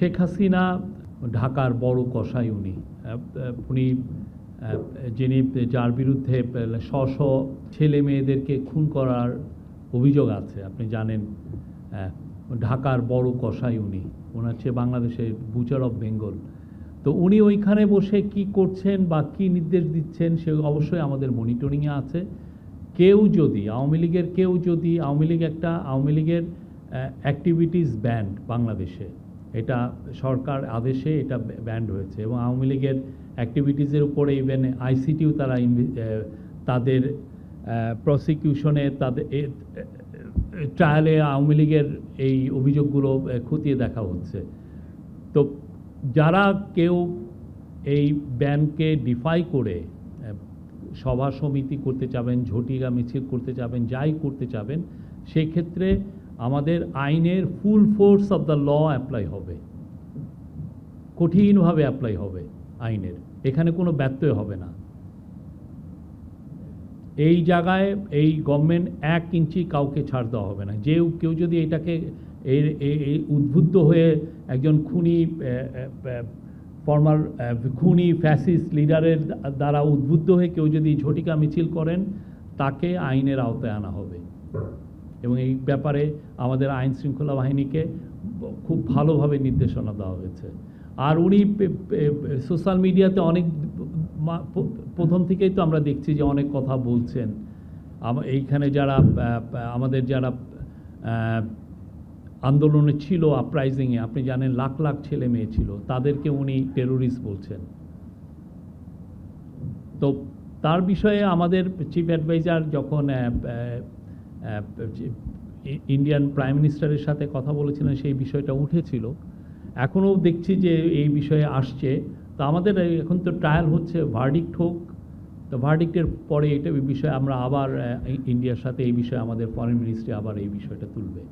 শেখ হাসিনা ঢাকার বড় কসাই উনি উনি যিনি যার বিরুদ্ধে শ ছেলে মেয়েদেরকে খুন করার অভিযোগ আছে আপনি জানেন ঢাকার বড় কসাই উনি ওনার চেয়ে বাংলাদেশের বুচার অফ বেঙ্গল তো উনি ওইখানে বসে কি করছেন বা কী নির্দেশ দিচ্ছেন সে অবশ্যই আমাদের মনিটরিংয়ে আছে কেউ যদি আওয়ামী লীগের অ্যাক্টিভিটিস ব্যান্ড বাংলাদেশে এটা সরকার আদেশে এটা ব্যান্ড হয়েছে এবং আওয়ামী লীগের অ্যাক্টিভিটিসের উপরে ইভেন আইসিটিও তারা তাদের প্রসিকিউশনে তাদের ট্রায়ালে আওয়ামী লীগের এই অভিযোগগুলো খতিয়ে দেখা হচ্ছে তো যারা কেউ এই ব্যানকে ডিফাই করে সভা সমিতি করতে চাবেন ঝটিকা মিছিল করতে চাবেন যাই করতে চাবেন সেই ক্ষেত্রে আমাদের আইনের full force of the law apply হবে কঠিনভাবে অ্যাপ্লাই হবে আইনের এখানে কোনো ব্যত্যয় হবে না এই জায়গায় এই গভর্নমেন্ট 1 ইঞ্চি কাউকে ছাড় দেওয়া হবে না যে কেউ যদি এটাকে উদ্বুদ্ধ হয়ে একজন খুনি ফ্যাসিস্ট লিডারের দ্বারা উদ্বুদ্ধ হয়ে কেউ যদি ঝটিকা মিছিল করেন তাকে আইনের আওতায় আনা হবে এবং এই ব্যাপারে আমাদের আইন শৃঙ্খলা বাহিনীকে খুব ভালোভাবে নির্দেশনা দেওয়া হয়েছে আর উনি সোশ্যাল মিডিয়াতে অনেক প্রথম থেকেই তো আমরা দেখছি যে অনেক কথা বলছেন এইখানে যারা আমাদের যারা আন্দোলনে ছিল আপরাইজিংয়ে আপনি জানেন লাখ লাখ ছেলে মেয়ে ছিল তাদেরকে উনি টেরোরিস্ট বলছেন তো তার বিষয়ে আমাদের চিফ অ্যাডভাইজার যখন ইন্ডিয়ান প্রাইম মিনিস্টারের সাথে কথা বলেছিলেন সেই বিষয়টা উঠেছিল এখনও দেখছি যে এই বিষয়ে আসছে তো আমাদের এখন তো ট্রায়াল হচ্ছে ভার্ডিক্ট হোক তো ভার্ডিক্টের পরে এটা বিষয়ে আমরা আবার ইন্ডিয়ার সাথে এই বিষয়ে আমাদের ফরেন মিনিস্ট্রি আবার এই বিষয়টা তুলবে